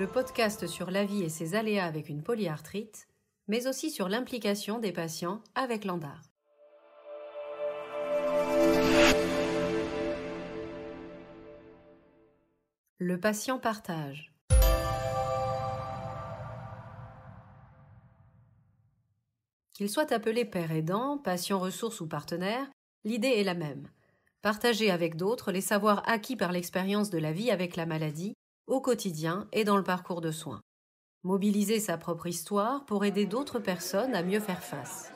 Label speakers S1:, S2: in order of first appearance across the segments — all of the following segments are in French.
S1: le podcast sur la vie et ses aléas avec une polyarthrite, mais aussi sur l'implication des patients avec l'ANDAR. Le patient partage. Qu'il soit appelé père aidant, patient ressource ou partenaire, l'idée est la même. Partager avec d'autres les savoirs acquis par l'expérience de la vie avec la maladie, au quotidien et dans le parcours de soins. Mobiliser sa propre histoire pour aider d'autres personnes à mieux faire face.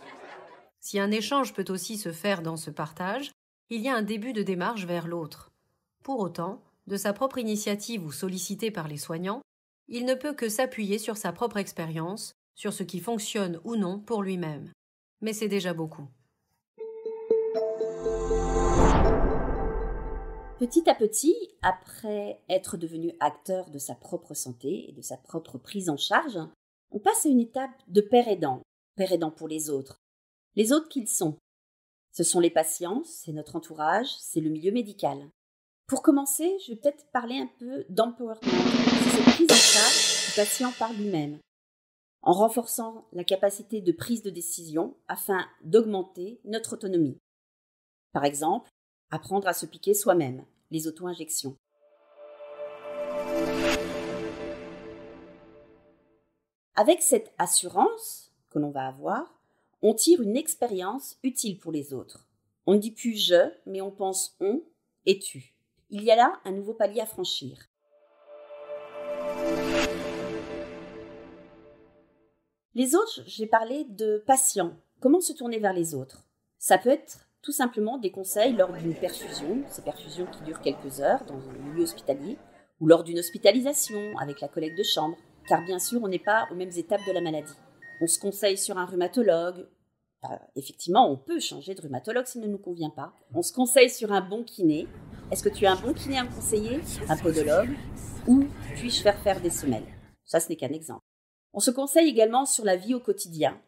S1: Si un échange peut aussi se faire dans ce partage, il y a un début de démarche vers l'autre. Pour autant, de sa propre initiative ou sollicité par les soignants, il ne peut que s'appuyer sur sa propre expérience, sur ce qui fonctionne ou non pour lui-même. Mais c'est déjà beaucoup.
S2: Petit à petit, après être devenu acteur de sa propre santé et de sa propre prise en charge, on passe à une étape de père aidant pour les autres. Les autres qu'ils sont. Ce sont les patients, c'est notre entourage, c'est le milieu médical. Pour commencer, je vais peut-être parler un peu d'empowerment, c'est cette prise en charge du patient par lui-même, en renforçant la capacité de prise de décision afin d'augmenter notre autonomie. Par exemple, apprendre à se piquer soi-même, les auto-injections. Avec cette assurance que l'on va avoir, on tire une expérience utile pour les autres. On ne dit plus « je », mais on pense « on » et « tu ». Il y a là un nouveau palier à franchir. Les autres, j'ai parlé de patients. Comment se tourner vers les autres? Ça peut être tout simplement des conseils lors d'une perfusion, ces perfusions qui durent quelques heures dans un milieu hospitalier, ou lors d'une hospitalisation avec la collègue de chambre, car bien sûr, on n'est pas aux mêmes étapes de la maladie. On se conseille sur un rhumatologue. Effectivement, on peut changer de rhumatologue s'il ne nous convient pas. On se conseille sur un bon kiné. Est-ce que tu as un bon kiné à me conseiller? Un podologue? Ou puis-je faire des semelles? Ça, ce n'est qu'un exemple. On se conseille également sur la vie au quotidien.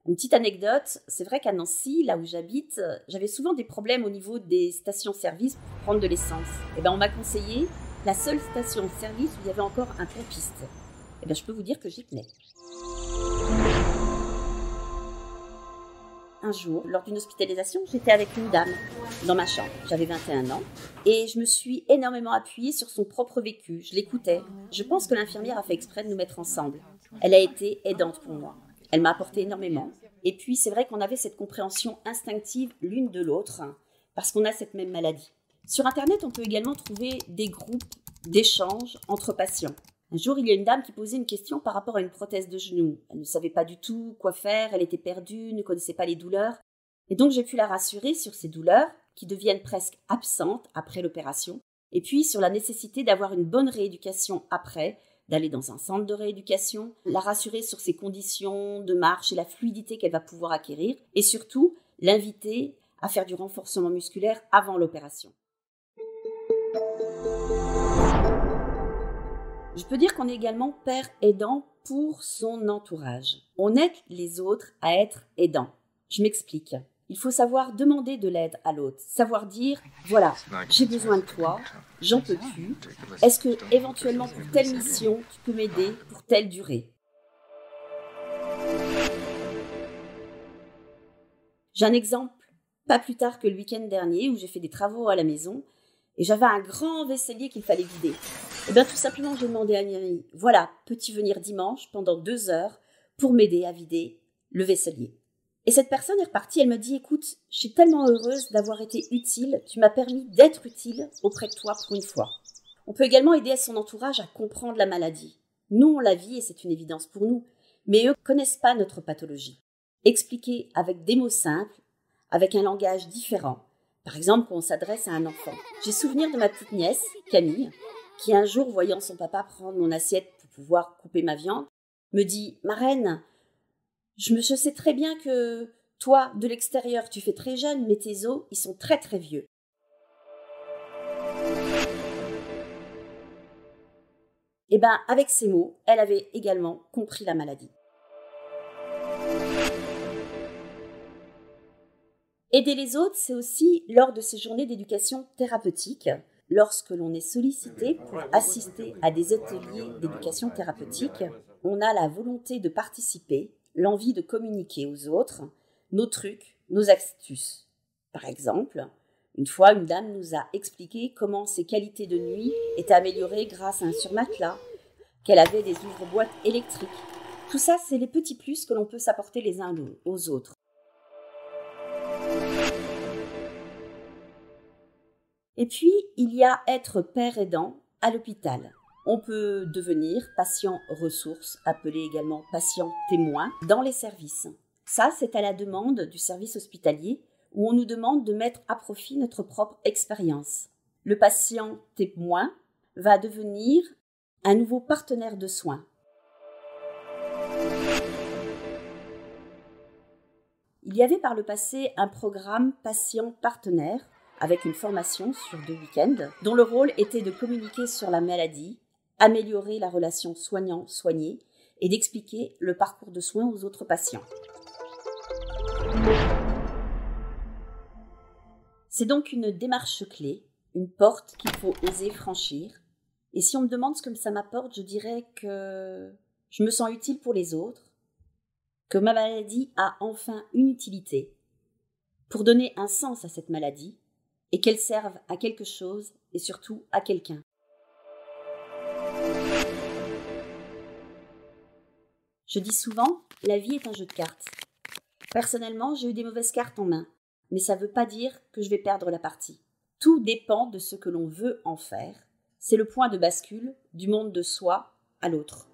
S2: Une petite anecdote, c'est vrai qu'à Nancy, là où j'habite, j'avais souvent des problèmes au niveau des stations-service pour prendre de l'essence. On m'a conseillé la seule station-service où il y avait encore un pompiste. Je peux vous dire que j'y tenais. Un jour, lors d'une hospitalisation, j'étais avec une dame dans ma chambre. J'avais 21 ans et je me suis énormément appuyée sur son propre vécu. Je l'écoutais. Je pense que l'infirmière a fait exprès de nous mettre ensemble. Elle a été aidante pour moi. Elle m'a apporté énormément. Et puis, c'est vrai qu'on avait cette compréhension instinctive l'une de l'autre parce qu'on a cette même maladie. Sur Internet, on peut également trouver des groupes d'échanges entre patients. Un jour, il y a une dame qui posait une question par rapport à une prothèse de genou. Elle ne savait pas du tout quoi faire, elle était perdue, ne connaissait pas les douleurs. Et donc, j'ai pu la rassurer sur ces douleurs qui deviennent presque absentes après l'opération. Et puis, sur la nécessité d'avoir une bonne rééducation après, d'aller dans un centre de rééducation, la rassurer sur ses conditions de marche et la fluidité qu'elle va pouvoir acquérir. Et surtout, l'inviter à faire du renforcement musculaire avant l'opération. Je peux dire qu'on est également père aidant pour son entourage. On aide les autres à être aidants. Je m'explique. Il faut savoir demander de l'aide à l'autre. Savoir dire, voilà, j'ai besoin de toi, j'en peux plus. Est-ce que, éventuellement, pour telle mission, tu peux m'aider pour telle durée? J'ai un exemple, pas plus tard que le week-end dernier, où j'ai fait des travaux à la maison et j'avais un grand vaisselier qu'il fallait vider. Tout simplement, j'ai demandé à Myri, voilà, peux-tu venir dimanche pendant 2 heures pour m'aider à vider le vaisselier? Et cette personne est repartie, elle me dit, écoute, je suis tellement heureuse d'avoir été utile, tu m'as permis d'être utile auprès de toi pour une fois. On peut également aider à son entourage à comprendre la maladie. Nous, on la vit et c'est une évidence pour nous, mais eux ne connaissent pas notre pathologie. Expliquer avec des mots simples, avec un langage différent. Par exemple, quand on s'adresse à un enfant. J'ai souvenir de ma petite nièce, Camille, qui un jour, voyant son papa prendre mon assiette pour pouvoir couper ma viande, me dit « Marraine, je sais très bien que toi, de l'extérieur, tu fais très jeune, mais tes os, ils sont très très vieux. » Avec ces mots, elle avait également compris la maladie. Aider les autres, c'est aussi lors de ces journées d'éducation thérapeutique, Lorsque l'on est sollicité pour assister à des ateliers d'éducation thérapeutique, on a la volonté de participer, l'envie de communiquer aux autres nos trucs, nos astuces. Par exemple, une fois, une dame nous a expliqué comment ses qualités de nuit étaient améliorées grâce à un surmatelas, qu'elle avait des ouvre-boîtes électriques. Tout ça, c'est les petits plus que l'on peut s'apporter les uns aux autres. Et puis, il y a être père aidant à l'hôpital. On peut devenir patient ressource, appelé également patient témoin, dans les services. Ça, c'est à la demande du service hospitalier où on nous demande de mettre à profit notre propre expérience. Le patient témoin va devenir un nouveau partenaire de soins. Il y avait par le passé un programme patient partenaire avec une formation sur 2 week-ends dont le rôle était de communiquer sur la maladie, améliorer la relation soignant-soigné et d'expliquer le parcours de soins aux autres patients. C'est donc une démarche clé, une porte qu'il faut oser franchir. Et si on me demande ce que ça m'apporte, je dirais que je me sens utile pour les autres, que ma maladie a enfin une utilité pour donner un sens à cette maladie et qu'elle serve à quelque chose et surtout à quelqu'un. Je dis souvent, la vie est un jeu de cartes. Personnellement, j'ai eu des mauvaises cartes en main, mais ça ne veut pas dire que je vais perdre la partie. Tout dépend de ce que l'on veut en faire. C'est le point de bascule du monde de soi à l'autre.